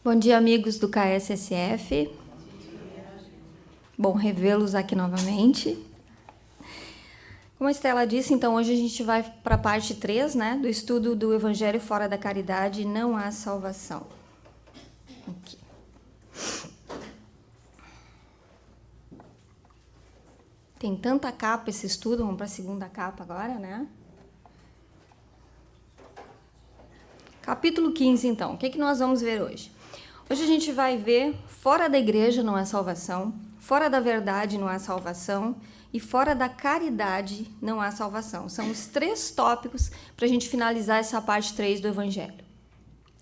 Bom dia, amigos do KSSF. Bom revê-los aqui novamente. Como a Estela disse, então hoje a gente vai para a parte 3, né, do estudo do Evangelho fora da caridade, não há salvação. Aqui. Tem tanta capa esse estudo, vamos para a segunda capa agora, né? Capítulo 15, então. O que nós vamos ver hoje? Hoje a gente vai ver fora da igreja não há salvação, fora da verdade não há salvação e fora da caridade não há salvação. São os 3 tópicos para a gente finalizar essa parte 3 do Evangelho,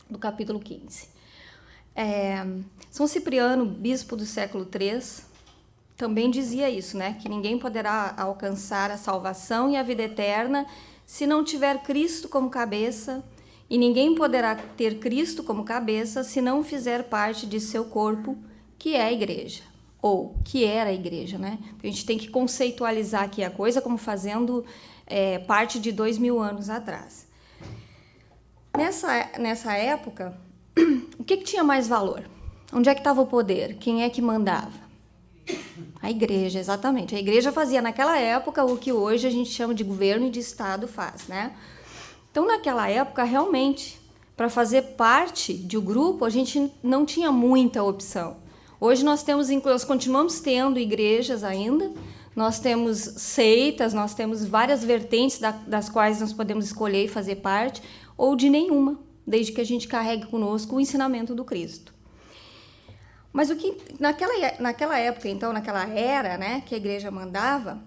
do capítulo 15. São Cipriano, bispo do século III, também dizia isso, né? Que ninguém poderá alcançar a salvação e a vida eterna se não tiver Cristo como cabeça, e ninguém poderá ter Cristo como cabeça se não fizer parte de seu corpo, que é a igreja, ou que era a igreja, né? A gente tem que conceitualizar aqui a coisa como fazendo parte de 2000 anos atrás. Nessa época, o que tinha mais valor? Onde é que estava o poder? Quem é que mandava? A igreja, exatamente. A igreja fazia naquela época o que hoje a gente chama de governo e de Estado faz, né? Então, naquela época, realmente, para fazer parte de um grupo, a gente não tinha muita opção. Hoje nós continuamos tendo igrejas ainda, nós temos seitas, nós temos várias vertentes das quais nós podemos escolher e fazer parte, ou de nenhuma, desde que a gente carregue conosco o ensinamento do Cristo. Mas o que naquela época, então, naquela era, né, que a igreja mandava,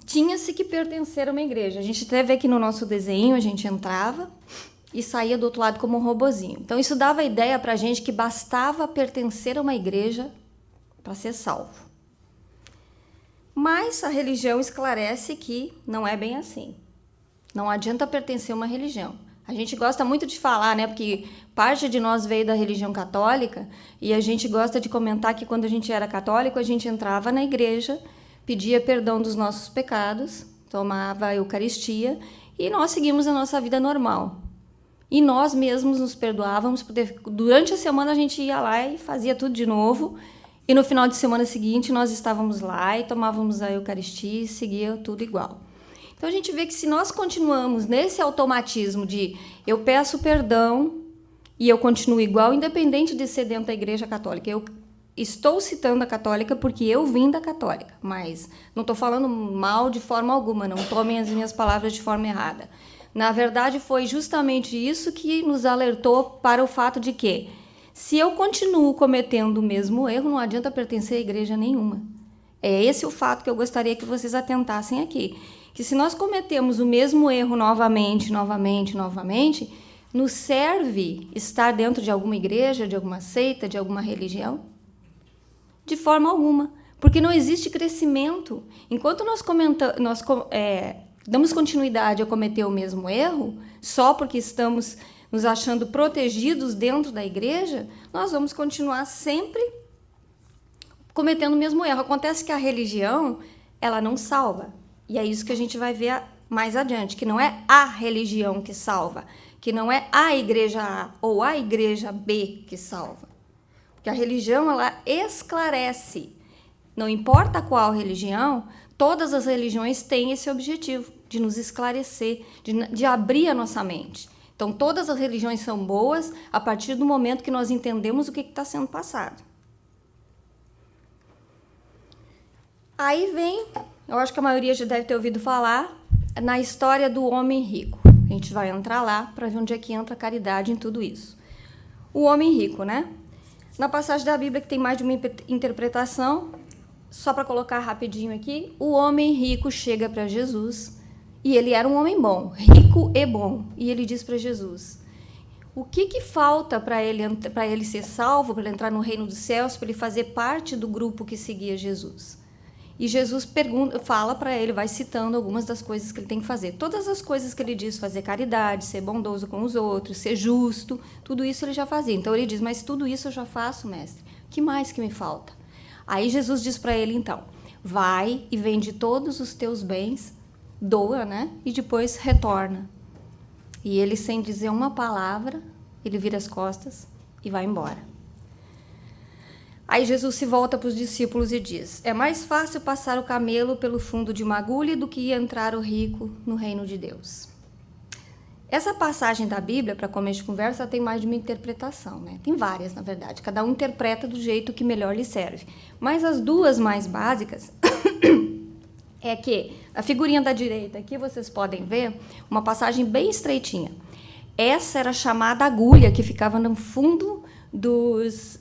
tinha-se que pertencer a uma igreja. A gente até vê que no nosso desenho a gente entrava e saía do outro lado como um robozinho. Então isso dava a ideia para a gente que bastava pertencer a uma igreja para ser salvo. Mas a religião esclarece que não é bem assim. Não adianta pertencer a uma religião. A gente gosta muito de falar, né? Porque parte de nós veio da religião católica e a gente gosta de comentar que quando a gente era católico, a gente entrava na igreja, pedia perdão dos nossos pecados, tomava a Eucaristia e nós seguimos a nossa vida normal. E nós mesmos nos perdoávamos, porque durante a semana a gente ia lá e fazia tudo de novo, e no final de semana seguinte nós estávamos lá e tomávamos a Eucaristia e seguia tudo igual. Então a gente vê que se nós continuamos nesse automatismo de eu peço perdão e eu continuo igual, independente de ser dentro da igreja católica, eu estou citando a católica porque eu vim da católica, mas não estou falando mal de forma alguma, não tomem as minhas palavras de forma errada. Na verdade, foi justamente isso que nos alertou para o fato de que, se eu continuo cometendo o mesmo erro, não adianta pertencer a igreja nenhuma. É esse o fato que eu gostaria que vocês atentassem aqui. Que se nós cometemos o mesmo erro novamente, nos serve estar dentro de alguma igreja, de alguma seita, de alguma religião? De forma alguma, porque não existe crescimento. Enquanto nós damos continuidade a cometer o mesmo erro, só porque estamos nos achando protegidos dentro da igreja, nós vamos continuar sempre cometendo o mesmo erro. Acontece que a religião, ela não salva. E é isso que a gente vai ver mais adiante, que não é a religião que salva, que não é a igreja A ou a igreja B que salva. Porque a religião, ela esclarece. Não importa qual religião, todas as religiões têm esse objetivo, de nos esclarecer, de abrir a nossa mente. Então, todas as religiões são boas a partir do momento que nós entendemos o que está sendo passado. Aí vem, eu acho que a maioria já deve ter ouvido falar, na história do homem rico. A gente vai entrar lá para ver onde é que entra a caridade em tudo isso. O homem rico, né? Na passagem da Bíblia, que tem mais de uma interpretação, só para colocar rapidinho aqui, o homem rico chega para Jesus, e ele era um homem bom, rico e bom, e ele diz para Jesus, o que falta para ele ser salvo, para ele entrar no reino dos céus, para ele fazer parte do grupo que seguia Jesus? E Jesus fala para ele, vai citando algumas das coisas que ele tem que fazer. Todas as coisas que ele diz, fazer caridade, ser bondoso com os outros, ser justo, tudo isso ele já fazia. Então ele diz, mas tudo isso eu já faço, mestre. O que mais que me falta? Aí Jesus diz para ele, então, vai e vende todos os teus bens, doa, né? E depois retorna. E ele, sem dizer uma palavra, ele vira as costas e vai embora. Aí Jesus se volta para os discípulos e diz: é mais fácil passar o camelo pelo fundo de uma agulha do que entrar o rico no reino de Deus. Essa passagem da Bíblia, para começo de conversa, tem mais de uma interpretação, né? Tem várias, na verdade. Cada um interpreta do jeito que melhor lhe serve. Mas as duas mais básicas é que a figurinha da direita aqui vocês podem ver uma passagem bem estreitinha. Essa era a chamada agulha que ficava no fundo dos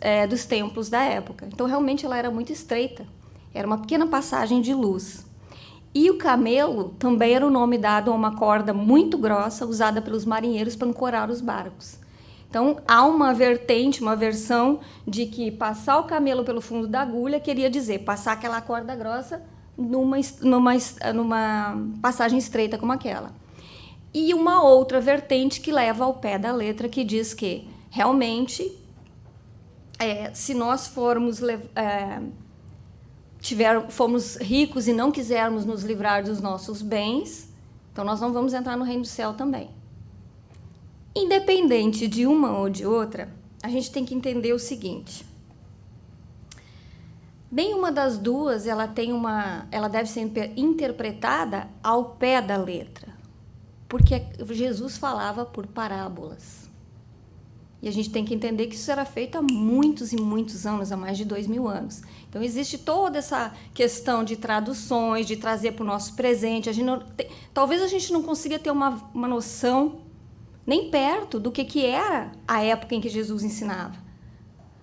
templos da época. Então, realmente, ela era muito estreita. Era uma pequena passagem de luz. E o camelo também era o nome dado a uma corda muito grossa usada pelos marinheiros para ancorar os barcos. Então, há uma vertente, uma versão de que passar o camelo pelo fundo da agulha queria dizer passar aquela corda grossa numa passagem estreita como aquela. E uma outra vertente que leva ao pé da letra, que diz que, realmente, se nós formos ricos e não quisermos nos livrar dos nossos bens, então nós não vamos entrar no reino do céu também. Independente de uma ou de outra, a gente tem que entender o seguinte: nenhuma das duas ela deve ser interpretada ao pé da letra, porque Jesus falava por parábolas. E a gente tem que entender que isso era feito há muitos e muitos anos, há mais de 2000 anos. Então, existe toda essa questão de traduções, de trazer para o nosso presente. Talvez a gente não consiga ter uma noção nem perto do que era a época em que Jesus ensinava.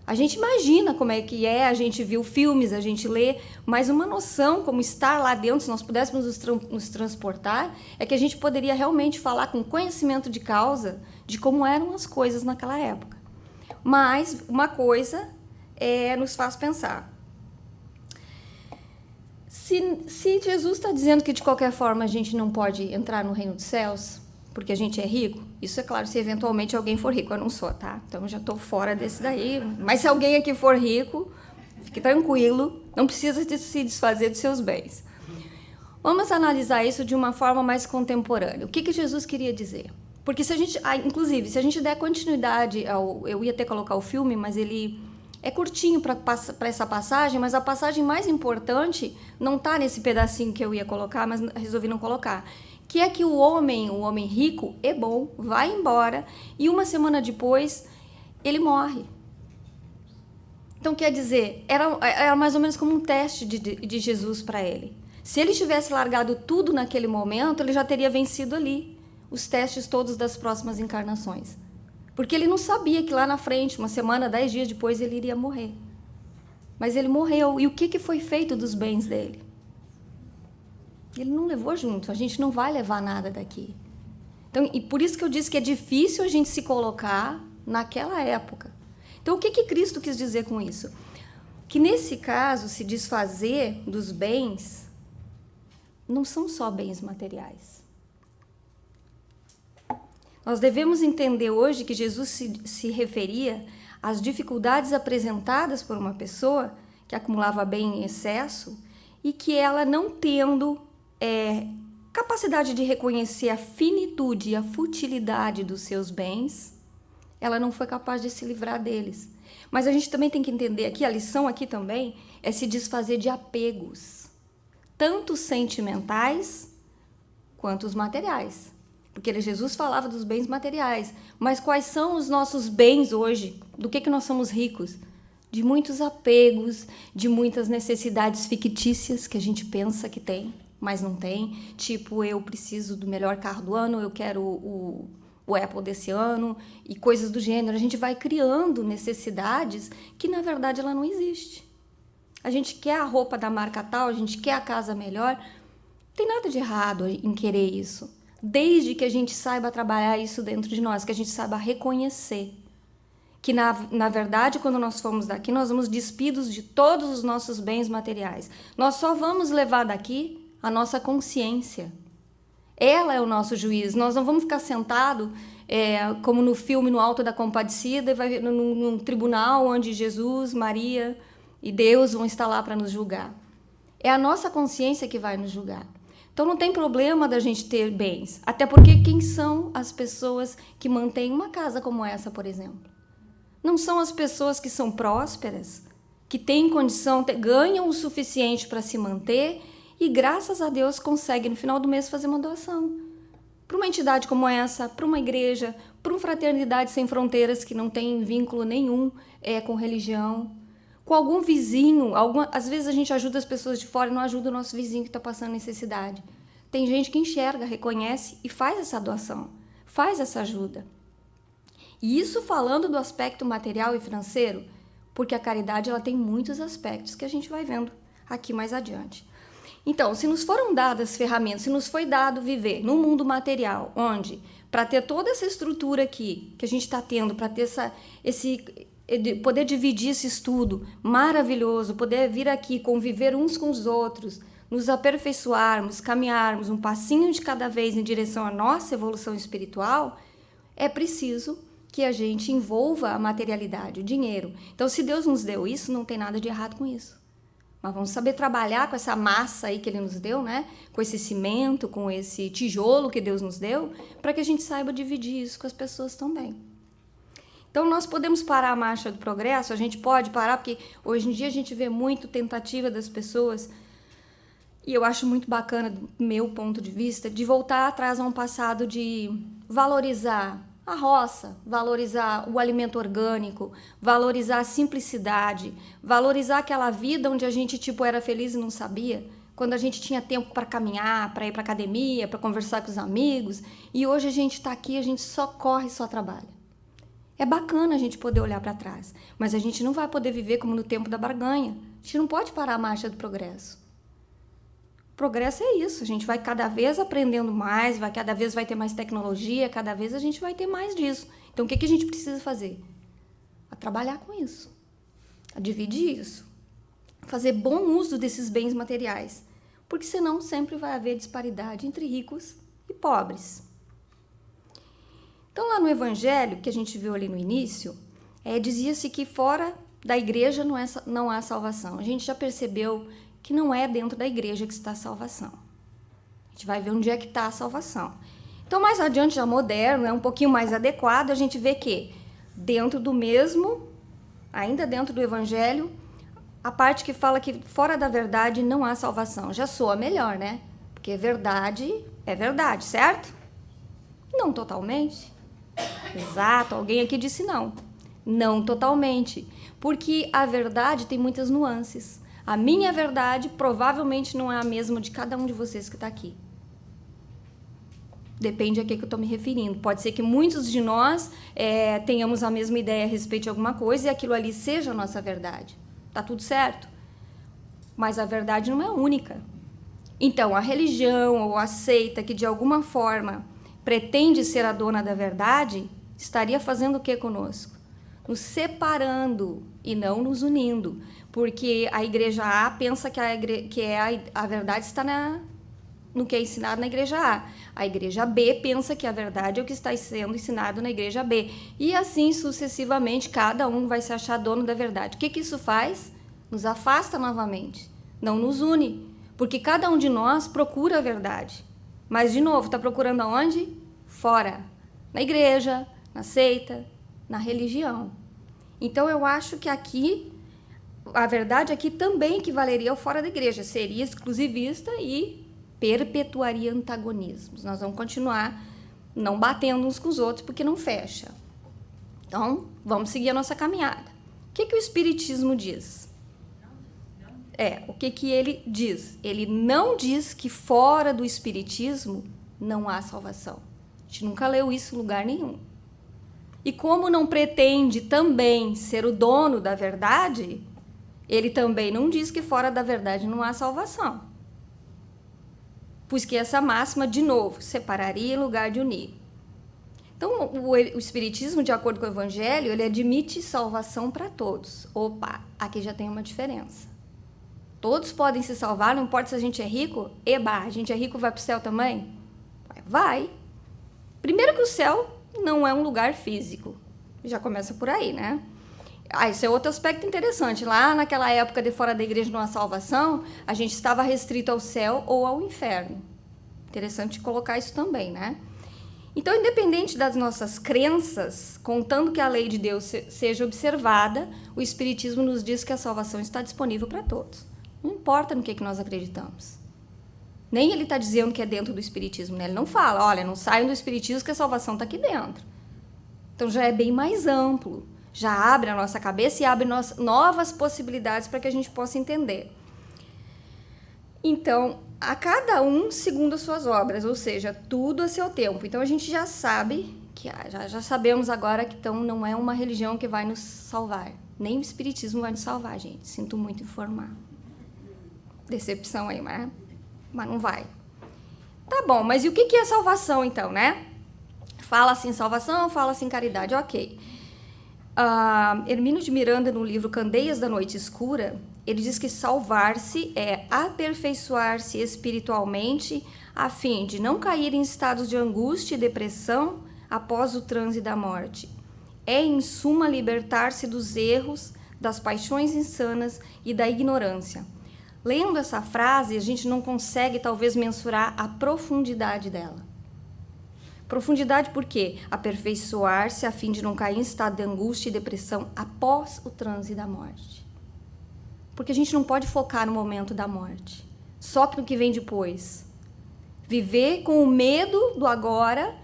A gente imagina como é que a gente viu filmes, a gente lê, mas uma noção como estar lá dentro, se nós pudéssemos nos transportar, é que a gente poderia realmente falar com conhecimento de causa de como eram as coisas naquela época. Mas uma coisa nos faz pensar. Se Jesus está dizendo que de qualquer forma a gente não pode entrar no reino dos céus, porque a gente é rico, isso é claro se eventualmente alguém for rico, eu não sou, tá? Então eu já estou fora desse daí, mas se alguém aqui for rico, fique tranquilo, não precisa se desfazer dos seus bens. Vamos analisar isso de uma forma mais contemporânea. O que Jesus queria dizer? Porque inclusive, se a gente der continuidade eu ia até colocar o filme, mas ele é curtinho para essa passagem, mas a passagem mais importante não está nesse pedacinho que eu ia colocar, mas resolvi não colocar. Que é que o homem rico é bom, vai embora e uma semana depois ele morre. Então, quer dizer, era mais ou menos como um teste de Jesus para ele. Se ele tivesse largado tudo naquele momento, ele já teria vencido ali os testes todos das próximas encarnações. Porque ele não sabia que lá na frente, uma semana, 10 dias depois, ele iria morrer. Mas ele morreu. E o que foi feito dos bens dele? Ele não levou junto, a gente não vai levar nada daqui. Então, e por isso que eu disse que é difícil a gente se colocar naquela época. Então, o que Cristo quis dizer com isso? Que nesse caso, se desfazer dos bens não são só bens materiais. Nós devemos entender hoje que Jesus se referia às dificuldades apresentadas por uma pessoa que acumulava bem em excesso e que ela, não tendo capacidade de reconhecer a finitude e a futilidade dos seus bens, ela não foi capaz de se livrar deles. Mas a gente também tem que entender aqui, a lição aqui também é se desfazer de apegos, tanto sentimentais quanto os materiais. Porque Jesus falava dos bens materiais, mas quais são os nossos bens hoje? Do que nós somos ricos? De muitos apegos, de muitas necessidades fictícias que a gente pensa que tem, mas não tem. Tipo, eu preciso do melhor carro do ano, eu quero o Apple desse ano, e coisas do gênero. A gente vai criando necessidades que, na verdade, ela não existe. A gente quer a roupa da marca tal, a gente quer a casa melhor. Não tem nada de errado em querer isso, desde que a gente saiba trabalhar isso dentro de nós, que a gente saiba reconhecer que, na verdade, quando nós formos daqui, nós vamos despidos de todos os nossos bens materiais. Nós só vamos levar daqui a nossa consciência. Ela é o nosso juiz. Nós não vamos ficar sentados, como no filme No Alto da Compadecida, e vai num tribunal onde Jesus, Maria e Deus vão estar lá para nos julgar. É a nossa consciência que vai nos julgar. Então, não tem problema da gente ter bens. Até porque quem são as pessoas que mantêm uma casa como essa, por exemplo? Não são as pessoas que são prósperas, que têm condição, ganham o suficiente para se manter e, graças a Deus, conseguem no final do mês fazer uma doação. Para uma entidade como essa, para uma igreja, para uma fraternidade sem fronteiras que não tem vínculo nenhum com religião, com algum vizinho. Às vezes a gente ajuda as pessoas de fora e não ajuda o nosso vizinho que está passando necessidade. Tem gente que enxerga, reconhece e faz essa doação, faz essa ajuda. E isso falando do aspecto material e financeiro, porque a caridade ela tem muitos aspectos que a gente vai vendo aqui mais adiante. Então, se nos foram dadas ferramentas, se nos foi dado viver num mundo material, onde, para ter toda essa estrutura aqui, que a gente está tendo, para ter poder dividir esse estudo maravilhoso, poder vir aqui, conviver uns com os outros, nos aperfeiçoarmos, caminharmos um passinho de cada vez em direção à nossa evolução espiritual, é preciso que a gente envolva a materialidade, o dinheiro. Então, se Deus nos deu isso, não tem nada de errado com isso. Mas vamos saber trabalhar com essa massa aí que Ele nos deu, né? Com esse cimento, com esse tijolo que Deus nos deu, para que a gente saiba dividir isso com as pessoas também. Então, nós podemos parar a marcha do progresso, a gente pode parar, porque hoje em dia a gente vê muito tentativa das pessoas, e eu acho muito bacana, do meu ponto de vista, de voltar atrás a um passado de valorizar a roça, valorizar o alimento orgânico, valorizar a simplicidade, valorizar aquela vida onde a gente era feliz e não sabia, quando a gente tinha tempo para caminhar, para ir para academia, para conversar com os amigos, e hoje a gente está aqui, a gente só corre, só trabalha. É bacana a gente poder olhar para trás, mas a gente não vai poder viver como no tempo da barganha. A gente não pode parar a marcha do progresso. O progresso é isso, a gente vai cada vez aprendendo mais, cada vez vai ter mais tecnologia, cada vez a gente vai ter mais disso. Então, o que a gente precisa fazer? A trabalhar com isso, a dividir isso, fazer bom uso desses bens materiais, porque senão sempre vai haver disparidade entre ricos e pobres. Então, lá no Evangelho, que a gente viu ali no início, dizia-se que fora da igreja não há salvação. A gente já percebeu que não é dentro da igreja que está a salvação. A gente vai ver onde é que está a salvação. Então, mais adiante, já moderno, um pouquinho mais adequado, a gente vê que dentro do mesmo, ainda dentro do Evangelho, a parte que fala que fora da verdade não há salvação. Já soa melhor, né? Porque verdade é verdade, certo? Não totalmente. Exato, alguém aqui disse não. Não totalmente. Porque a verdade tem muitas nuances. A minha verdade provavelmente não é a mesma de cada um de vocês que está aqui. Depende a que eu estou me referindo. Pode ser que muitos de nós tenhamos a mesma ideia a respeito de alguma coisa e aquilo ali seja a nossa verdade. Tá tudo certo? Mas a verdade não é única. Então, a religião ou a seita que de alguma forma pretende ser a dona da verdade, estaria fazendo o que conosco? Nos separando e não nos unindo. Porque a igreja A pensa que a verdade está no que é ensinado na igreja A. A igreja B pensa que a verdade é o que está sendo ensinado na igreja B. E assim sucessivamente, cada um vai se achar dono da verdade. O que isso faz? Nos afasta novamente, não nos une. Porque cada um de nós procura a verdade. Mas, de novo, está procurando aonde? Fora. Na igreja, na seita, na religião. Então, eu acho que aqui, a verdade aqui também equivaleria ao fora da igreja. Seria exclusivista e perpetuaria antagonismos. Nós vamos continuar não batendo uns com os outros porque não fecha. Então, vamos seguir a nossa caminhada. O que o Espiritismo diz? O que ele diz? Ele não diz que fora do Espiritismo não há salvação. A gente nunca leu isso em lugar nenhum. E como não pretende também ser o dono da verdade, ele também não diz que fora da verdade não há salvação. Pois que essa máxima, de novo, separaria em lugar de unir. Então, o Espiritismo, de acordo com o Evangelho, ele admite salvação para todos. Opa, aqui já tem uma diferença. Todos podem se salvar, não importa se a gente é rico. Eba, a gente é rico, vai para o céu também? Vai. Primeiro que o céu não é um lugar físico. Já começa por aí, né? Isso é outro aspecto interessante. Lá naquela época de fora da igreja não há salvação, a gente estava restrito ao céu ou ao inferno. Interessante colocar isso também, né? Então, independente das nossas crenças, contando que a lei de Deus seja observada, o Espiritismo nos diz que a salvação está disponível para todos. Não importa no que nós acreditamos. Nem ele está dizendo que é dentro do Espiritismo, né? Ele não fala, olha, não saiam do Espiritismo que a salvação está aqui dentro. Então, já é bem mais amplo. Já abre a nossa cabeça e abre novas possibilidades para que a gente possa entender. Então, a cada um segundo as suas obras, ou seja, tudo a seu tempo. Então, a gente já sabe, já sabemos agora que então, não é uma religião que vai nos salvar. Nem o Espiritismo vai nos salvar, gente. Sinto muito informar. Decepção aí, mas não vai. Tá bom, mas e o que é salvação, então, né? Fala assim salvação, fala assim caridade, ok. Hermínio de Miranda, no livro Candeias da Noite Escura, ele diz que salvar-se é aperfeiçoar-se espiritualmente a fim de não cair em estados de angústia e depressão após o transe da morte. É, em suma, libertar-se dos erros, das paixões insanas e da ignorância. Lendo essa frase, a gente não consegue, talvez, mensurar a profundidade dela. Profundidade por quê? Aperfeiçoar-se a fim de não cair em estado de angústia e depressão após o transe da morte. Porque a gente não pode focar no momento da morte, só que no que vem depois. Viver com o medo do agora,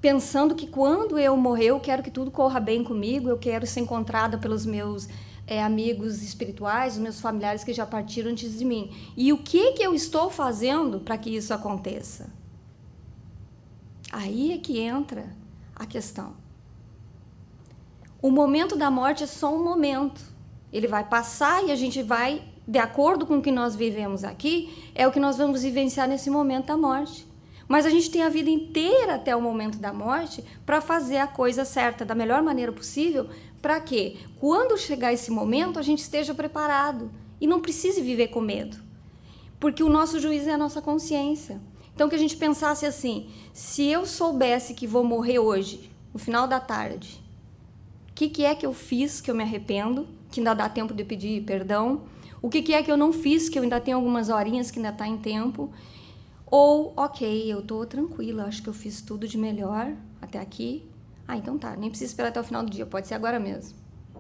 pensando que quando eu morrer, eu quero que tudo corra bem comigo, eu quero ser encontrada pelos meus amigos espirituais, os meus familiares que já partiram antes de mim. E o que eu estou fazendo para que isso aconteça? Aí é que entra a questão. O momento da morte é só um momento. Ele vai passar e a gente vai, de acordo com o que nós vivemos aqui, é o que nós vamos vivenciar nesse momento da morte. Mas a gente tem a vida inteira até o momento da morte para fazer a coisa certa da melhor maneira possível, para que, quando chegar esse momento, a gente esteja preparado e não precise viver com medo. Porque o nosso juízo é a nossa consciência. Então, que a gente pensasse assim, se eu soubesse que vou morrer hoje, no final da tarde, o que é que eu fiz que eu me arrependo, que ainda dá tempo de pedir perdão? O que é que eu não fiz, que eu ainda tenho algumas horinhas que ainda está em tempo? Ou, ok, eu estou tranquila, acho que eu fiz tudo de melhor até aqui. Então tá, nem precisa esperar até o final do dia, pode ser agora mesmo.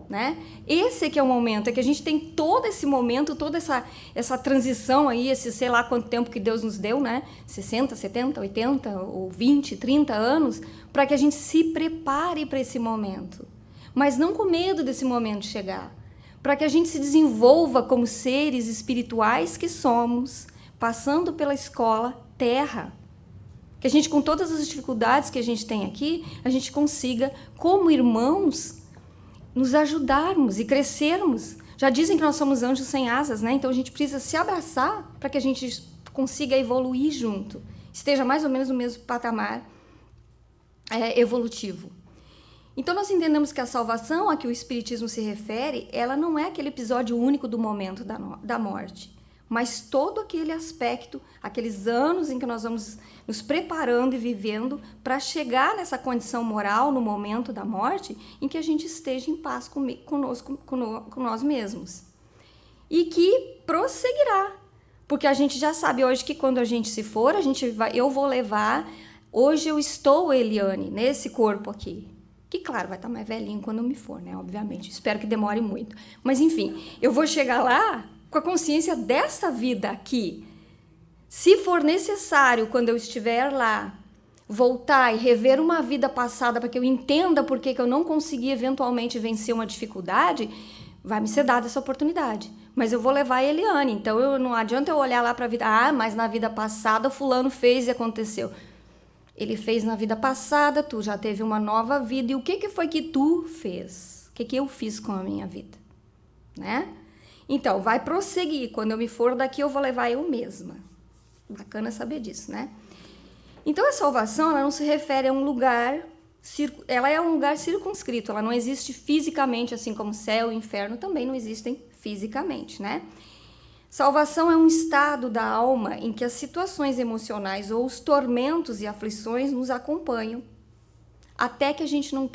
Né? Esse é que é o momento, é que a gente tem todo esse momento, toda essa transição aí, esse sei lá quanto tempo que Deus nos deu, né? 60, 70, 80 ou 20, 30 anos, para que a gente se prepare para esse momento. Mas não com medo desse momento chegar. Para que a gente se desenvolva como seres espirituais que somos, passando pela escola terra. Que a gente, com todas as dificuldades que a gente tem aqui, a gente consiga, como irmãos, nos ajudarmos e crescermos. Já dizem que nós somos anjos sem asas, né? Então a gente precisa se abraçar para que a gente consiga evoluir junto. Esteja mais ou menos no mesmo patamar evolutivo. Então nós entendemos que a salvação a que o Espiritismo se refere, ela não é aquele episódio único do momento da morte, mas todo aquele aspecto, aqueles anos em que nós vamos nos preparando e vivendo para chegar nessa condição moral no momento da morte, em que a gente esteja em paz com nós mesmos. E que prosseguirá, porque a gente já sabe hoje que quando a gente se for, eu vou levar, hoje eu estou, Eliane, nesse corpo aqui, que claro, vai estar mais velhinho quando eu me for, né, obviamente, espero que demore muito, mas enfim, eu vou chegar lá com a consciência dessa vida aqui. Se for necessário, quando eu estiver lá, voltar e rever uma vida passada para que eu entenda por que eu não consegui eventualmente vencer uma dificuldade, vai me ser dada essa oportunidade. Mas eu vou levar a Eliane, então não adianta eu olhar lá para a vida, mas na vida passada fulano fez e aconteceu. Ele fez na vida passada, tu já teve uma nova vida, e o que foi que tu fez? O que eu fiz com a minha vida? Né? Então, vai prosseguir. Quando eu me for daqui, eu vou levar eu mesma. Bacana saber disso, né? Então, a salvação, ela não se refere a um lugar... Ela é um lugar circunscrito. Ela não existe fisicamente, assim como céu e inferno também não existem fisicamente, né? Salvação é um estado da alma em que as situações emocionais ou os tormentos e aflições nos acompanham, até que a gente não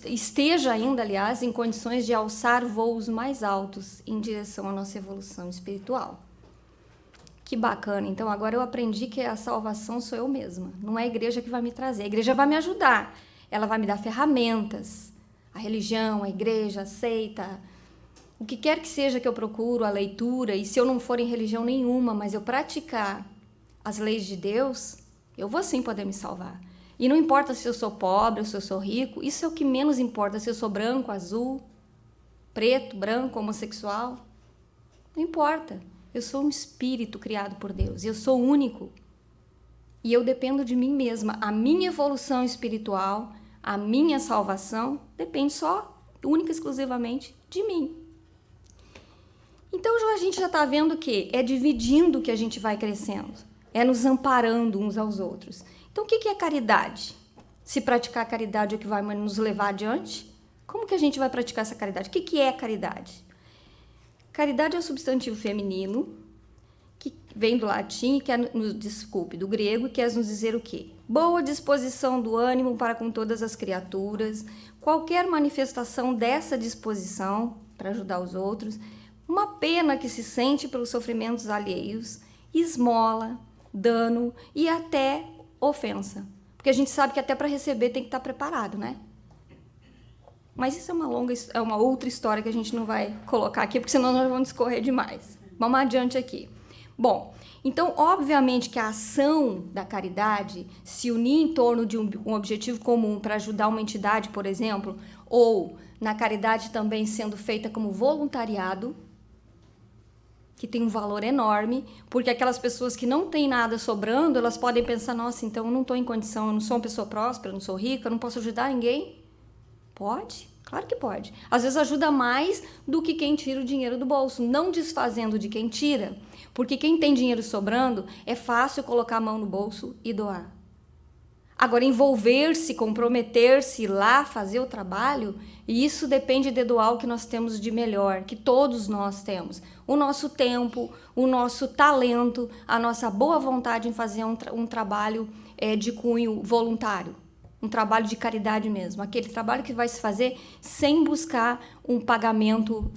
esteja ainda, aliás, em condições de alçar voos mais altos em direção à nossa evolução espiritual. Que bacana. Então, agora eu aprendi que a salvação sou eu mesma. Não é a igreja que vai me trazer. A igreja vai me ajudar. Ela vai me dar ferramentas. A religião, a igreja, a seita, o que quer que seja que eu procuro, a leitura. E se eu não for em religião nenhuma, mas eu praticar as leis de Deus, eu vou sim poder me salvar. E não importa se eu sou pobre ou se eu sou rico. Isso é o que menos importa. Se eu sou branco, azul, preto, branco, homossexual. Não importa. Eu sou um espírito criado por Deus, eu sou único. E eu dependo de mim mesma. A minha evolução espiritual, a minha salvação, depende só, única e exclusivamente, de mim. Então a gente já está vendo que é dividindo que a gente vai crescendo. É nos amparando uns aos outros. Então o que é caridade? Se praticar a caridade é o que vai nos levar adiante? Como que a gente vai praticar essa caridade? O que é caridade? Caridade é um substantivo feminino que vem do latim, do grego, quer nos dizer o quê? Boa disposição do ânimo para com todas as criaturas, qualquer manifestação dessa disposição para ajudar os outros, uma pena que se sente pelos sofrimentos alheios, esmola, dano e até ofensa. Porque a gente sabe que até para receber tem que estar preparado, né? Mas isso é uma outra história que a gente não vai colocar aqui, porque senão nós vamos discorrer demais. Vamos adiante aqui. Bom, então, obviamente que a ação da caridade, se unir em torno de um objetivo comum para ajudar uma entidade, por exemplo, ou na caridade também sendo feita como voluntariado, que tem um valor enorme, porque aquelas pessoas que não têm nada sobrando, elas podem pensar, nossa, então eu não estou em condição, eu não sou uma pessoa próspera, eu não sou rica, eu não posso ajudar ninguém. Pode? Claro que pode. Às vezes ajuda mais do que quem tira o dinheiro do bolso, não desfazendo de quem tira, porque quem tem dinheiro sobrando, é fácil colocar a mão no bolso e doar. Agora, envolver-se, comprometer-se, ir lá fazer o trabalho, isso depende de doar o que nós temos de melhor, que todos nós temos. O nosso tempo, o nosso talento, a nossa boa vontade em fazer um trabalho de cunho voluntário. Um trabalho de caridade mesmo, aquele trabalho que vai se fazer sem buscar um pagamento,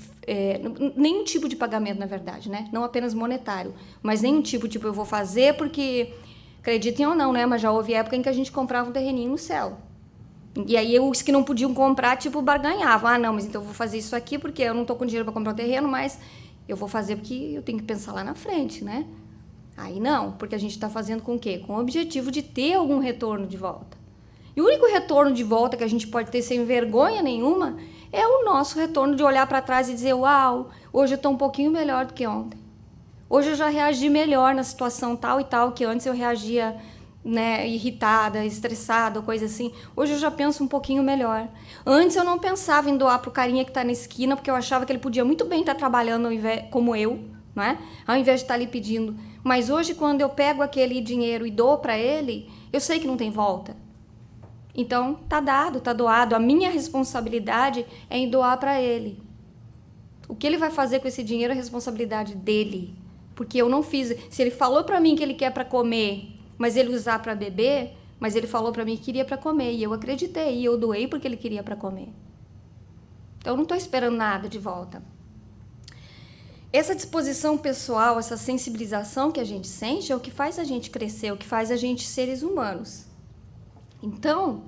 nenhum tipo de pagamento, na verdade, né? Não apenas monetário, mas nenhum tipo eu vou fazer porque, acreditem ou não, né? Mas já houve época em que a gente comprava um terreninho no céu. E aí os que não podiam comprar, barganhavam. Ah, não, mas então eu vou fazer isso aqui porque eu não tô com dinheiro para comprar um terreno, mas eu vou fazer porque eu tenho que pensar lá na frente, né? Aí não, porque a gente tá fazendo com o quê? Com o objetivo de ter algum retorno de volta. E o único retorno de volta que a gente pode ter sem vergonha nenhuma é o nosso retorno de olhar para trás e dizer, uau, hoje eu estou um pouquinho melhor do que ontem. Hoje eu já reagi melhor na situação tal e tal, que antes eu reagia, né, irritada, estressada, coisa assim. Hoje eu já penso um pouquinho melhor. Antes eu não pensava em doar pro carinha que está na esquina, porque eu achava que ele podia muito bem estar trabalhando como eu, não é? Ao invés de estar ali pedindo. Mas hoje, quando eu pego aquele dinheiro e dou para ele, eu sei que não tem volta. Então, tá dado, tá doado. A minha responsabilidade é em doar para ele. O que ele vai fazer com esse dinheiro é responsabilidade dele. Porque eu não fiz. Se ele falou para mim que ele quer para comer, mas ele usar para beber, mas ele falou para mim que queria para comer. E eu acreditei, e eu doei porque ele queria para comer. Então, eu não estou esperando nada de volta. Essa disposição pessoal, essa sensibilização que a gente sente é o que faz a gente crescer, é o que faz a gente seres humanos. Então,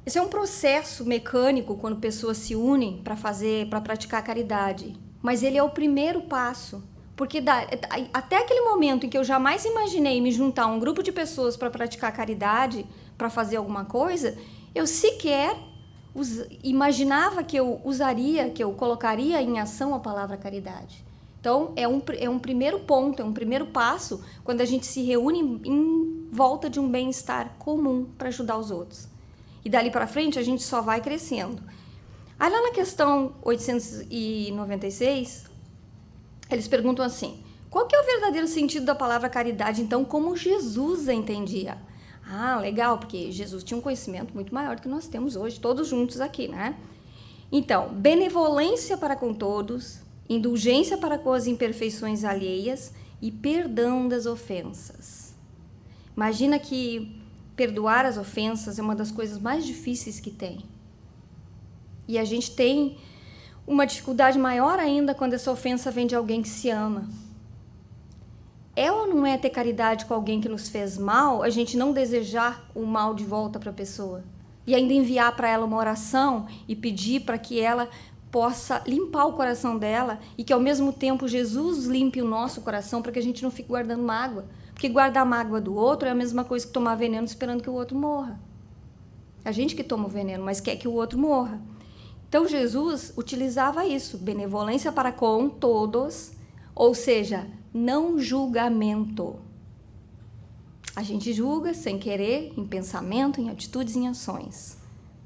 esse é um processo mecânico quando pessoas se unem para praticar a caridade. Mas ele é o primeiro passo, porque até aquele momento em que eu jamais imaginei me juntar a um grupo de pessoas para praticar a caridade, para fazer alguma coisa, eu sequer imaginava que eu colocaria em ação a palavra caridade. Então, é um primeiro ponto, é um primeiro passo quando a gente se reúne em volta de um bem-estar comum para ajudar os outros. E dali para frente, a gente só vai crescendo. Aí lá na questão 896, eles perguntam assim, qual que é o verdadeiro sentido da palavra caridade, então, como Jesus a entendia? Ah, legal, porque Jesus tinha um conhecimento muito maior do que nós temos hoje, todos juntos aqui, né? Então, benevolência para com todos, indulgência para com as imperfeições alheias e perdão das ofensas. Imagina que perdoar as ofensas é uma das coisas mais difíceis que tem. E a gente tem uma dificuldade maior ainda quando essa ofensa vem de alguém que se ama. É ou não é ter caridade com alguém que nos fez mal, a gente não desejar o mal de volta para a pessoa? E ainda enviar para ela uma oração e pedir para que ela possa limpar o coração dela e que ao mesmo tempo Jesus limpe o nosso coração para que a gente não fique guardando mágoa. Porque guardar mágoa do outro é a mesma coisa que tomar veneno esperando que o outro morra. A gente que toma o veneno, mas quer que o outro morra. Então Jesus utilizava isso, benevolência para com todos, ou seja, não julgamento. A gente julga sem querer, em pensamento, em atitudes, em ações.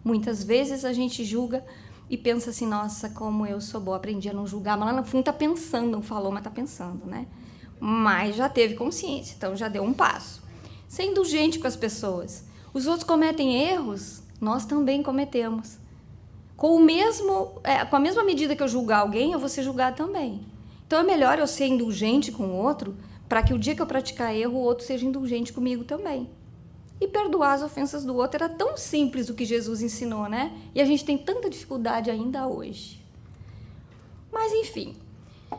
Muitas vezes a gente julga e pensa assim, nossa, como eu sou boa, aprendi a não julgar, mas lá no fundo tá pensando, não falou, mas tá pensando, né? Mas já teve consciência, então já deu um passo. Ser indulgente com as pessoas. Os outros cometem erros, nós também cometemos. Com a mesma medida que eu julgar alguém, eu vou ser julgado também. Então é melhor eu ser indulgente com o outro, para que o dia que eu praticar erro, o outro seja indulgente comigo também. E perdoar as ofensas do outro era tão simples o que Jesus ensinou, né? E a gente tem tanta dificuldade ainda hoje. Mas enfim,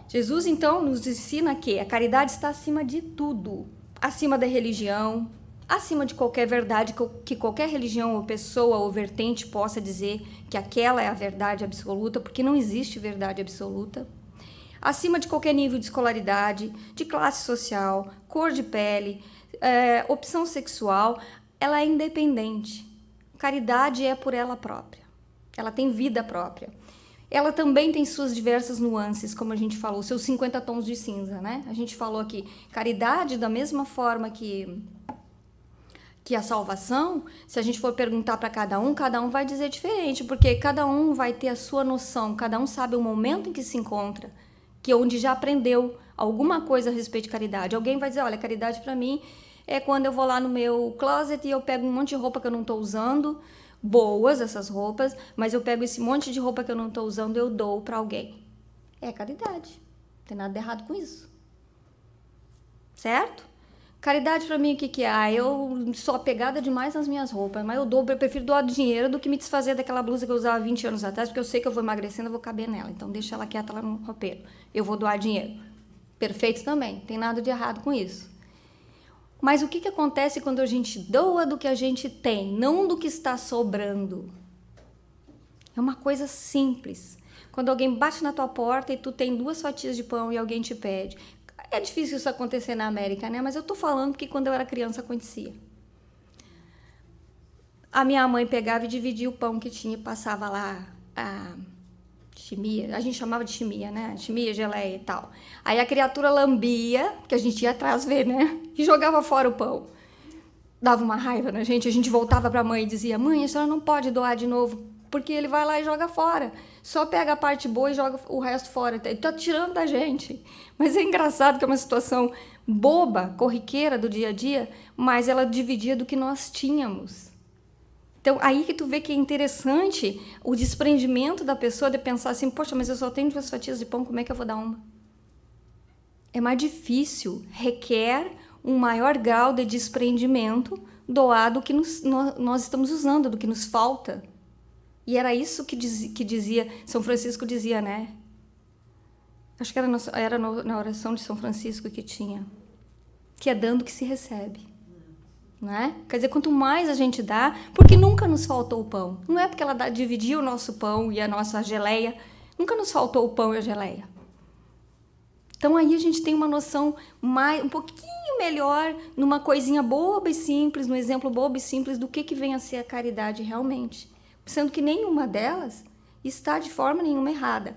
Jesus então nos ensina que a caridade está acima de tudo. Acima da religião, acima de qualquer verdade que qualquer religião ou pessoa ou vertente possa dizer que aquela é a verdade absoluta, porque não existe verdade absoluta. Acima de qualquer nível de escolaridade, de classe social, cor de pele, opção sexual, ela é independente. Caridade é por ela própria. Ela tem vida própria. Ela também tem suas diversas nuances, como a gente falou, seus 50 tons de cinza, né? A gente falou aqui, caridade da mesma forma que a salvação, se a gente for perguntar para cada um vai dizer diferente, porque cada um vai ter a sua noção, cada um sabe o momento em que se encontra, que é onde já aprendeu alguma coisa a respeito de caridade. Alguém vai dizer, olha, caridade para mim é quando eu vou lá no meu closet e eu pego um monte de roupa que eu não estou usando, boas essas roupas, mas eu pego esse monte de roupa que eu não estou usando e eu dou para alguém. É caridade. Não tem nada de errado com isso. Certo? Caridade para mim o que é? Eu sou apegada demais nas minhas roupas, mas eu prefiro doar dinheiro do que me desfazer daquela blusa que eu usava 20 anos atrás, porque eu sei que eu vou emagrecendo, eu vou caber nela. Então deixa ela quieta lá no roupeiro. Eu vou doar dinheiro. Perfeito também, tem nada de errado com isso. Mas o que acontece quando a gente doa do que a gente tem, não do que está sobrando? É uma coisa simples. Quando alguém bate na tua porta e tu tem 2 fatias de pão e alguém te pede. É difícil isso acontecer na América, né? Mas eu tô falando que quando eu era criança acontecia. A minha mãe pegava e dividia o pão que tinha e passava lá a chimia. A gente chamava de chimia, né? Chimia, geleia e tal. Aí a criatura lambia, que a gente ia atrás ver, né? E jogava fora o pão. Dava uma raiva na gente. A gente voltava pra mãe e dizia, mãe, a senhora não pode doar de novo, porque ele vai lá e joga fora. Só pega a parte boa e joga o resto fora. Ele tá tirando da gente. Mas é engraçado que é uma situação boba, corriqueira do dia a dia, mas ela dividia do que nós tínhamos. Então, aí que tu vê que é interessante o desprendimento da pessoa de pensar assim, poxa, mas eu só tenho 2 fatias de pão, como é que eu vou dar uma? É mais difícil, requer um maior grau de desprendimento doar do que nós estamos usando, do que nos falta. E era isso que dizia, São Francisco dizia, né? Acho que era na oração de São Francisco que tinha. Que é dando que se recebe. Né? Quer dizer, quanto mais a gente dá, porque nunca nos faltou o pão. Não é porque ela dividiu o nosso pão e a nossa geleia, nunca nos faltou o pão e a geleia. Então aí a gente tem uma noção um pouquinho melhor, numa coisinha boba e simples, num exemplo bobo e simples do que vem a ser a caridade realmente. Sendo que nenhuma delas está de forma nenhuma errada.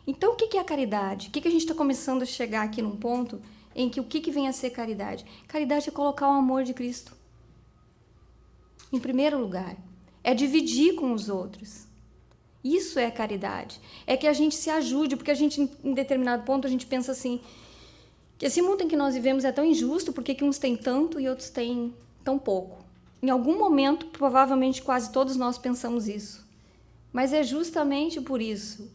Então, o que é a caridade? O que a gente está começando a chegar aqui num ponto em que o que vem a ser caridade? Caridade é colocar o amor de Cristo em primeiro lugar. É dividir com os outros. Isso é caridade. É que a gente se ajude, porque a gente, em determinado ponto, a gente pensa assim, que esse mundo em que nós vivemos é tão injusto, porque que uns têm tanto e outros têm tão pouco. Em algum momento, provavelmente quase todos nós pensamos isso. Mas é justamente por isso.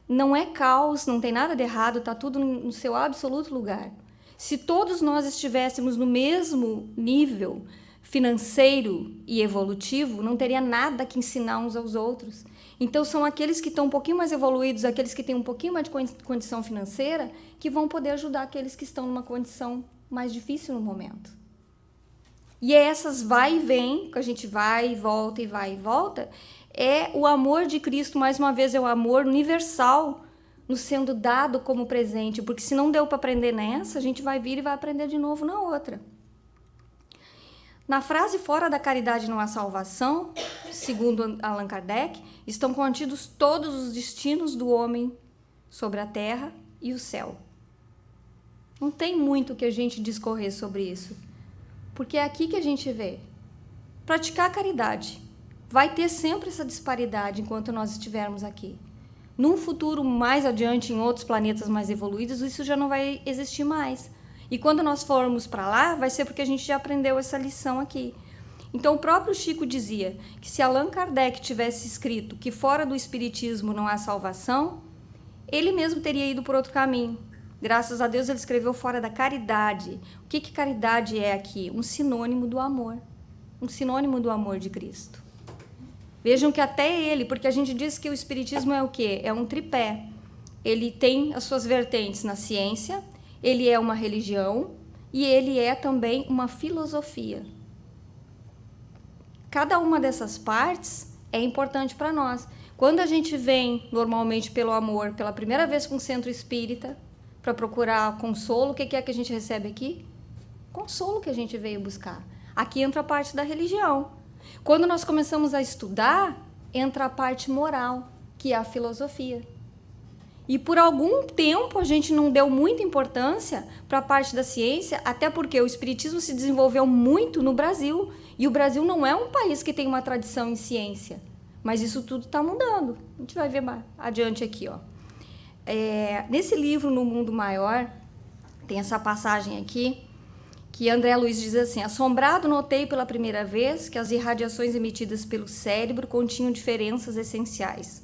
Não é caos, não tem nada de errado, está tudo no seu absoluto lugar. Se todos nós estivéssemos no mesmo nível financeiro e evolutivo, não teria nada que ensinar uns aos outros. Então, são aqueles que estão um pouquinho mais evoluídos, aqueles que têm um pouquinho mais de condição financeira, que vão poder ajudar aqueles que estão numa condição mais difícil no momento. E essas vai e vem, que a gente vai e volta, é o amor de Cristo, mais uma vez, é o amor universal nos sendo dado como presente, porque se não deu para aprender nessa, a gente vai vir e vai aprender de novo na outra. Na frase fora da caridade não há salvação, segundo Allan Kardec, estão contidos todos os destinos do homem sobre a terra e o céu. Não tem muito que a gente discorrer sobre isso, porque é aqui que a gente vê. Praticar a caridade. Vai ter sempre essa disparidade enquanto nós estivermos aqui. Num futuro mais adiante, em outros planetas mais evoluídos, isso já não vai existir mais. E quando nós formos para lá, vai ser porque a gente já aprendeu essa lição aqui. Então, o próprio Chico dizia que se Allan Kardec tivesse escrito que fora do espiritismo não há salvação, ele mesmo teria ido por outro caminho. Graças a Deus, ele escreveu fora da caridade. O que caridade é aqui? Um sinônimo do amor. Um sinônimo do amor de Cristo. Vejam que até ele, porque a gente diz que o espiritismo é o quê? É um tripé. Ele tem as suas vertentes na ciência, ele é uma religião e ele é também uma filosofia. Cada uma dessas partes é importante para nós. Quando a gente vem, normalmente pelo amor, pela primeira vez com o centro espírita, para procurar consolo, o que é que a gente recebe aqui? Consolo que a gente veio buscar. Aqui entra a parte da religião. Quando nós começamos a estudar, entra a parte moral, que é a filosofia. E por algum tempo a gente não deu muita importância para a parte da ciência, até porque o espiritismo se desenvolveu muito no Brasil. E o Brasil não é um país que tem uma tradição em ciência. Mas isso tudo está mudando. A gente vai ver mais adiante aqui, ó. Nesse livro, No Mundo Maior, tem essa passagem aqui, que André Luiz diz assim: assombrado, notei pela primeira vez que as irradiações emitidas pelo cérebro continham diferenças essenciais.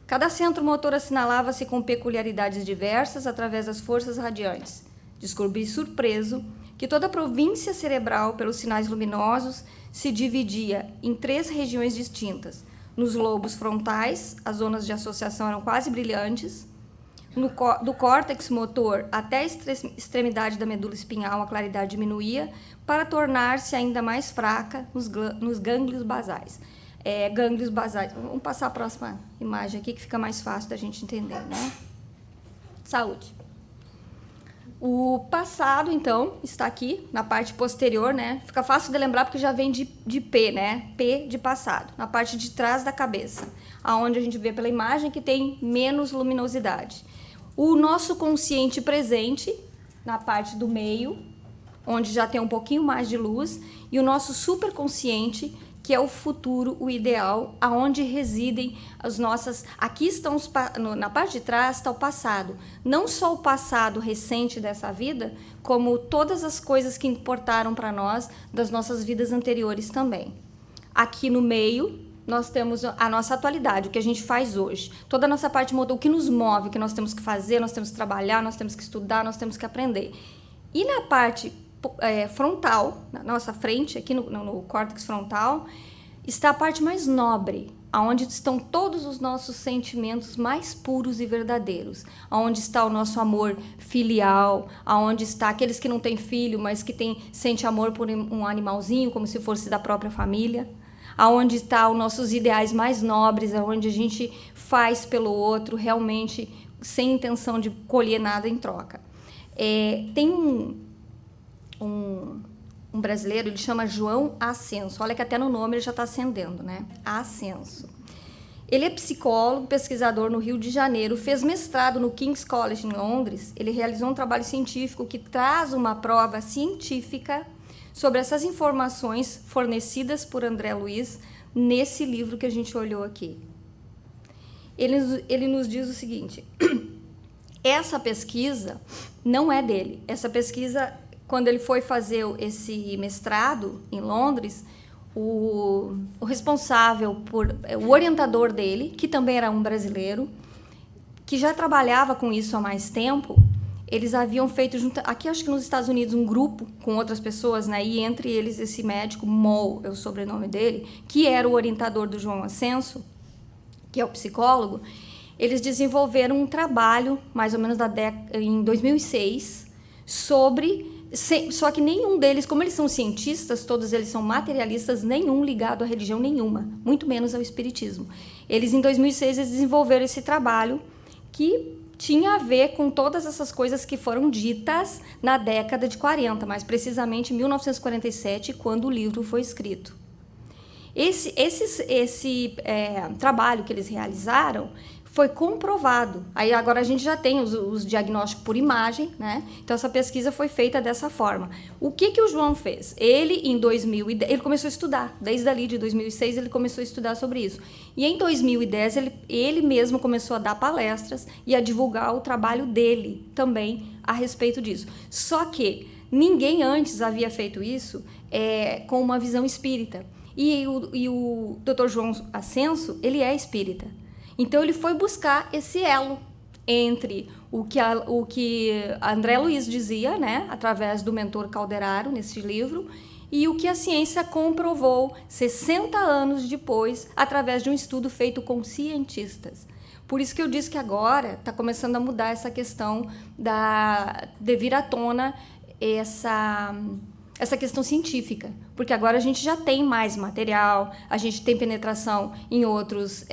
Cada centro motor assinalava-se com peculiaridades diversas através das forças radiantes. Descobri surpreso que toda a província cerebral, pelos sinais luminosos, se dividia em 3 regiões distintas. Nos lobos frontais, as zonas de associação eram quase brilhantes. Do córtex motor até a extremidade da medula espinhal, a claridade diminuía para tornar-se ainda mais fraca nos gânglios basais. Gânglios basais. Vamos passar a próxima imagem aqui, que fica mais fácil da gente entender, né? Saúde. O passado, então, está aqui na parte posterior, né? Fica fácil de lembrar porque já vem de P, né? P de passado, na parte de trás da cabeça, aonde a gente vê pela imagem que tem menos luminosidade. O nosso consciente presente, na parte do meio, onde já tem um pouquinho mais de luz, e o nosso superconsciente, que é o futuro, o ideal, aonde residem as nossas... Aqui estão na parte de trás está o passado. Não só o passado recente dessa vida, como todas as coisas que importaram para nós das nossas vidas anteriores também. Aqui no meio, nós temos a nossa atualidade, o que a gente faz hoje. Toda a nossa parte motor, o que nos move, o que nós temos que fazer, nós temos que trabalhar, nós temos que estudar, nós temos que aprender. E na parte frontal, na nossa frente, aqui no córtex frontal, está a parte mais nobre, onde estão todos os nossos sentimentos mais puros e verdadeiros, onde está o nosso amor filial, onde está aqueles que não têm filho, mas que sente amor por um animalzinho, como se fosse da própria família, aonde está os nossos ideais mais nobres, aonde a gente faz pelo outro, realmente sem intenção de colher nada em troca. Tem um brasileiro, ele chama João Ascenso. Olha que até no nome ele já está acendendo, né? Ascenso. Ele é psicólogo, pesquisador no Rio de Janeiro, fez mestrado no King's College em Londres. Ele realizou um trabalho científico que traz uma prova científica sobre essas informações fornecidas por André Luiz nesse livro que a gente olhou aqui. Ele nos diz o seguinte: essa pesquisa não é dele. Essa pesquisa, quando ele foi fazer esse mestrado em Londres, o responsável, o orientador dele, que também era um brasileiro, que já trabalhava com isso há mais tempo, eles haviam feito, aqui acho que nos Estados Unidos, um grupo com outras pessoas, né? E entre eles esse médico, Moll é o sobrenome dele, que era o orientador do João Ascenso, que é o psicólogo, eles desenvolveram um trabalho, mais ou menos em 2006, só que nenhum deles, como eles são cientistas, todos eles são materialistas, nenhum ligado à religião nenhuma, muito menos ao espiritismo. Eles, em 2006, eles desenvolveram esse trabalho que tinha a ver com todas essas coisas que foram ditas na década de 40, mais precisamente em 1947, quando o livro foi escrito. Esse trabalho que eles realizaram foi comprovado. Aí agora a gente já tem os diagnósticos por imagem, né? Então essa pesquisa foi feita dessa forma. O que o João fez? Ele, em 2010, ele começou a estudar. Desde ali de 2006, ele começou a estudar sobre isso. E em 2010, ele mesmo começou a dar palestras e a divulgar o trabalho dele também a respeito disso. Só que ninguém antes havia feito isso com uma visão espírita. E o Dr. João Ascenso, ele é espírita. Então, ele foi buscar esse elo entre o que André Luiz dizia, né, através do mentor Calderaro, nesse livro, e o que a ciência comprovou 60 anos depois, através de um estudo feito com cientistas. Por isso que eu disse que agora está começando a mudar essa questão de vir à tona essa questão científica, porque agora a gente já tem mais material, a gente tem penetração em outros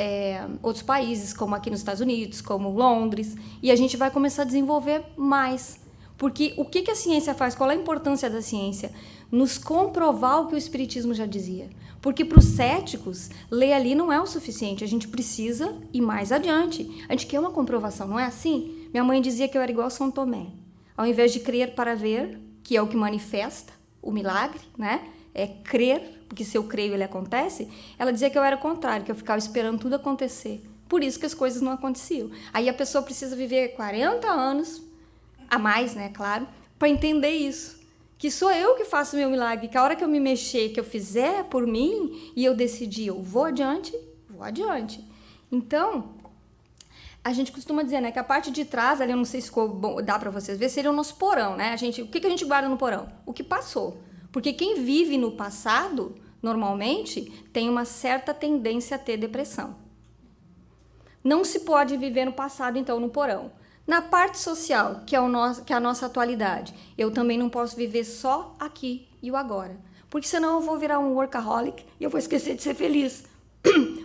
países, como aqui nos Estados Unidos, como Londres, e a gente vai começar a desenvolver mais. Porque o que a ciência faz? Qual é a importância da ciência? Nos comprovar o que o espiritismo já dizia. Porque para os céticos, ler ali não é o suficiente, a gente precisa ir mais adiante. A gente quer uma comprovação, não é assim? Minha mãe dizia que eu era igual a São Tomé. Ao invés de crer para ver, que é o que manifesta o milagre, né? É crer, porque se eu creio ele acontece. Ela dizia que eu era o contrário, que eu ficava esperando tudo acontecer. Por isso que as coisas não aconteciam. Aí a pessoa precisa viver 40 anos, a mais, né, claro, para entender isso. Que sou eu que faço o meu milagre, que a hora que eu me mexer, que eu fizer por mim, e eu decidir, eu vou adiante. Então, a gente costuma dizer, né, que a parte de trás, ali, eu não sei se dá para vocês ver, seria o nosso porão, né? O que a gente guarda no porão? O que passou. Porque quem vive no passado, normalmente, tem uma certa tendência a ter depressão. Não se pode viver no passado, então, no porão. Na parte social, que é a nossa atualidade, eu também não posso viver só aqui e o agora. Porque senão eu vou virar um workaholic e eu vou esquecer de ser feliz.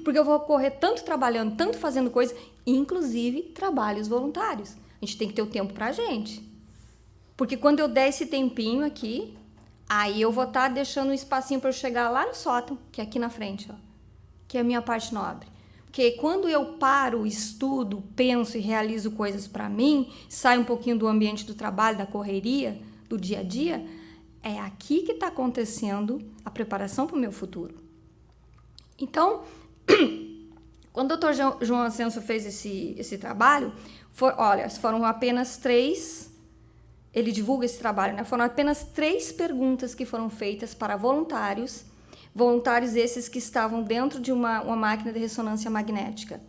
Porque eu vou correr tanto trabalhando, tanto fazendo coisa, inclusive trabalhos voluntários. A gente tem que ter o tempo pra gente. Porque quando eu der esse tempinho aqui, aí eu vou estar deixando um espacinho para eu chegar lá no sótão, que é aqui na frente, ó, que é a minha parte nobre. Porque quando eu paro, estudo, penso e realizo coisas para mim, saio um pouquinho do ambiente do trabalho, da correria, do dia a dia, é aqui que está acontecendo a preparação para o meu futuro. Então, quando o Dr. João Ascenso fez esse trabalho, foram apenas 3, ele divulga esse trabalho, né? Foram apenas 3 perguntas que foram feitas para voluntários esses que estavam dentro de uma máquina de ressonância magnética.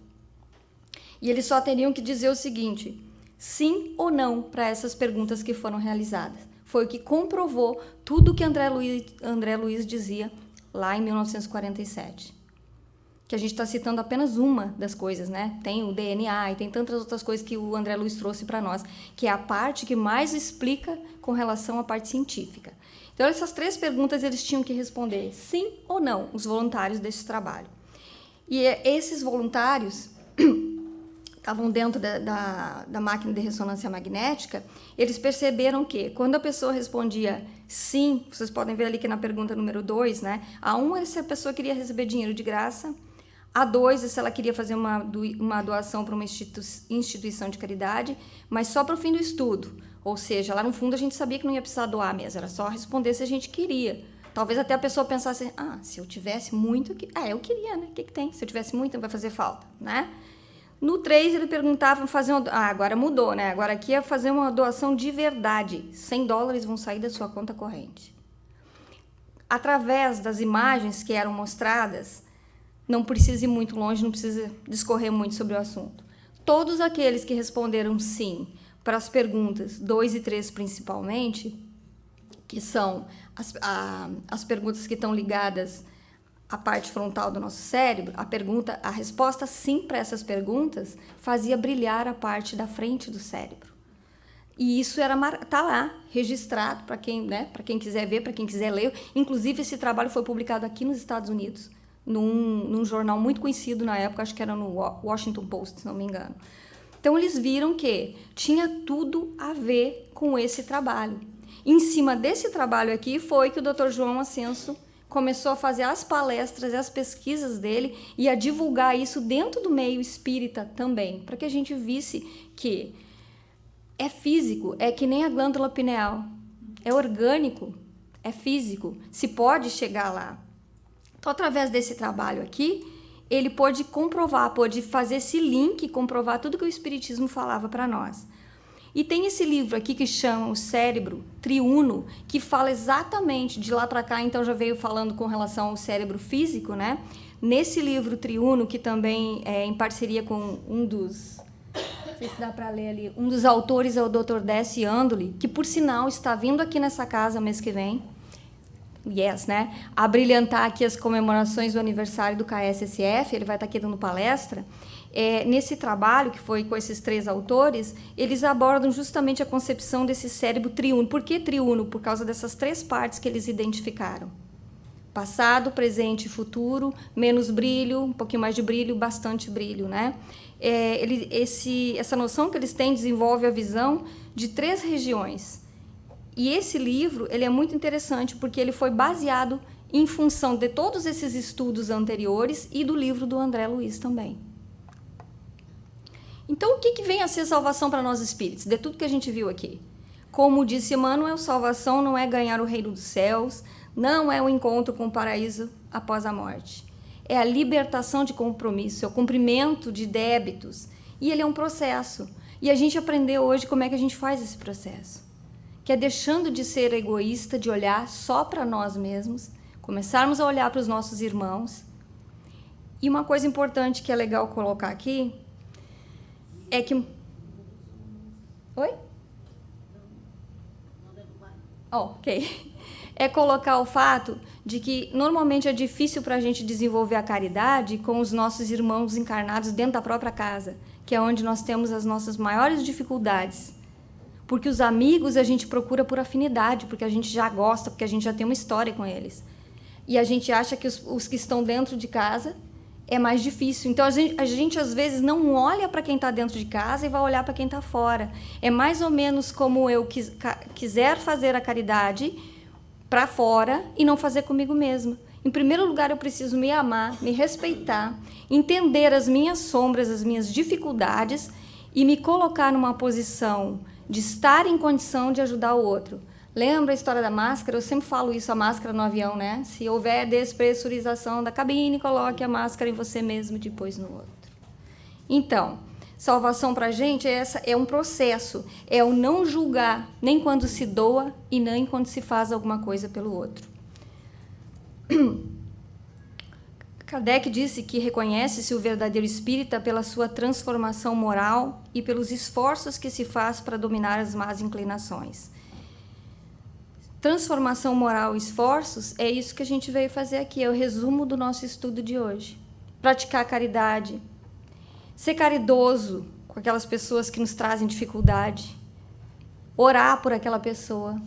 E eles só teriam que dizer o seguinte, sim ou não, para essas perguntas que foram realizadas. Foi o que comprovou tudo o que André Luiz dizia lá em 1947. Que a gente está citando apenas uma das coisas, né? Tem o DNA e tem tantas outras coisas que o André Luiz trouxe para nós, que é a parte que mais explica com relação à parte científica. Então, essas 3 perguntas eles tinham que responder sim ou não, os voluntários desse trabalho. E esses voluntários estavam dentro da máquina de ressonância magnética, eles perceberam que quando a pessoa respondia sim, vocês podem ver ali que na pergunta número 2, né? A 1 é se a pessoa queria receber dinheiro de graça, a 2 é se ela queria fazer uma doação para uma instituição de caridade, mas só para o fim do estudo. Ou seja, lá no fundo a gente sabia que não ia precisar doar mesmo, era só responder se a gente queria. Talvez até a pessoa pensasse, se eu tivesse muito, eu queria, né? O que tem? Se eu tivesse muito, não vai fazer falta, né? No 3, ele perguntava, agora mudou, né? Agora aqui é fazer uma doação de verdade. $100 vão sair da sua conta corrente. Através das imagens que eram mostradas, não precisa ir muito longe, não precisa discorrer muito sobre o assunto. Todos aqueles que responderam sim para as perguntas 2 e 3 principalmente, que são as perguntas que estão ligadas a parte frontal do nosso cérebro, a resposta sim para essas perguntas fazia brilhar a parte da frente do cérebro. E isso tá lá, registrado para quem, né, para quem quiser ver, para quem quiser ler. Inclusive, esse trabalho foi publicado aqui nos Estados Unidos, num jornal muito conhecido na época, acho que era no Washington Post, se não me engano. Então, eles viram que tinha tudo a ver com esse trabalho. Em cima desse trabalho aqui foi que o Dr. João Ascenso começou a fazer as palestras e as pesquisas dele e a divulgar isso dentro do meio espírita também, para que a gente visse que é físico, é que nem a glândula pineal, é orgânico, é físico, se pode chegar lá. Então, através desse trabalho aqui, ele pôde comprovar, pôde fazer esse link e comprovar tudo que o Espiritismo falava para nós. E tem esse livro aqui que chama O Cérebro Triuno, que fala exatamente de lá para cá, então já veio falando com relação ao cérebro físico, né? Nesse livro Triuno, que também é em parceria com um dos... Não sei se dá para ler ali. Um dos autores é o Dr. Décio Andoli, que, por sinal, está vindo aqui nessa casa mês que vem. Yes, né? A brilhantar aqui as comemorações do aniversário do KSSF. Ele vai estar aqui dando palestra. Nesse trabalho, que foi com esses 3 autores, eles abordam justamente a concepção desse cérebro triuno. Por que triuno? Por causa dessas 3 partes que eles identificaram. Passado, presente e futuro, menos brilho, um pouquinho mais de brilho, bastante brilho, né? Essa noção que eles têm desenvolve a visão de 3 regiões. E esse livro ele é muito interessante porque ele foi baseado em função de todos esses estudos anteriores e do livro do André Luiz também. Então, o que vem a ser salvação para nós espíritos? De tudo que a gente viu aqui. Como disse Emmanuel, salvação não é ganhar o reino dos céus, não é o encontro com o paraíso após a morte. É a libertação de compromisso, é o cumprimento de débitos. E ele é um processo. E a gente aprendeu hoje como é que a gente faz esse processo. Que é deixando de ser egoísta, de olhar só para nós mesmos, começarmos a olhar para os nossos irmãos. E uma coisa importante que é legal colocar aqui é que... Oi? Ok. É colocar o fato de que normalmente é difícil para a gente desenvolver a caridade com os nossos irmãos encarnados dentro da própria casa, que é onde nós temos as nossas maiores dificuldades. Porque os amigos a gente procura por afinidade, porque a gente já gosta, porque a gente já tem uma história com eles. E a gente acha que os que estão dentro de casa é mais difícil. Então, a gente às vezes não olha para quem está dentro de casa e vai olhar para quem está fora. É mais ou menos como eu quiser fazer a caridade para fora e não fazer comigo mesma. Em primeiro lugar, eu preciso me amar, me respeitar, entender as minhas sombras, as minhas dificuldades e me colocar numa posição de estar em condição de ajudar o outro. Lembra a história da máscara? Eu sempre falo isso, a máscara no avião, né? Se houver despressurização da cabine, coloque a máscara em você mesmo e depois no outro. Então, salvação para a gente é um processo, é o não julgar nem quando se doa e nem quando se faz alguma coisa pelo outro. Kardec disse que reconhece-se o verdadeiro espírita pela sua transformação moral e pelos esforços que se faz para dominar as más inclinações. Transformação moral e esforços é isso que a gente veio fazer aqui, é o resumo do nosso estudo de hoje. Praticar a caridade, ser caridoso com aquelas pessoas que nos trazem dificuldade, orar por aquela pessoa.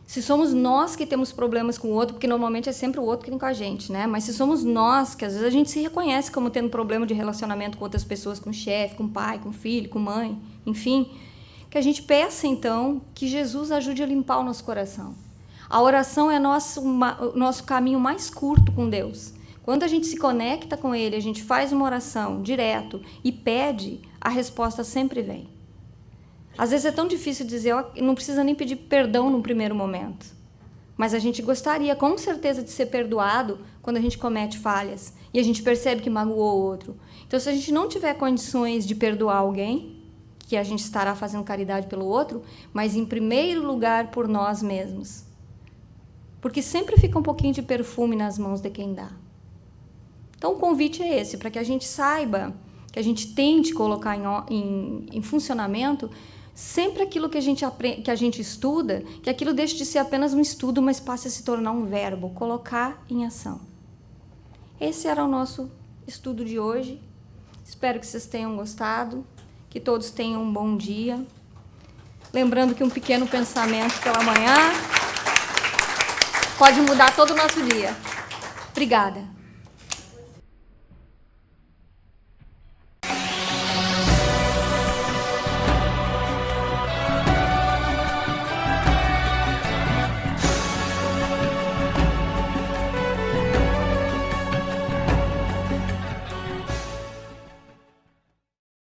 Se somos nós que temos problemas com o outro, porque normalmente é sempre o outro que tem com a gente, né? Mas se somos nós, que às vezes a gente se reconhece como tendo problema de relacionamento com outras pessoas, com o chefe, com o pai, com o filho, com a mãe, enfim, que a gente peça, então, que Jesus ajude a limpar o nosso coração. A oração é o nosso caminho mais curto com Deus. Quando a gente se conecta com Ele, a gente faz uma oração direto e pede, a resposta sempre vem. Às vezes é tão difícil dizer, não precisa nem pedir perdão no primeiro momento. Mas a gente gostaria, com certeza, de ser perdoado quando a gente comete falhas e a gente percebe que magoou o outro. Então, se a gente não tiver condições de perdoar alguém, que a gente estará fazendo caridade pelo outro, mas em primeiro lugar por nós mesmos. Porque sempre fica um pouquinho de perfume nas mãos de quem dá. Então, o convite é esse, para que a gente saiba, que a gente tente colocar em funcionamento sempre aquilo que a gente estuda, que aquilo deixe de ser apenas um estudo, mas passe a se tornar um verbo, colocar em ação. esse era o nosso estudo de hoje. Espero que vocês tenham gostado, que todos tenham um bom dia. Lembrando que um pequeno pensamento pela manhã pode mudar todo o nosso dia. Obrigada.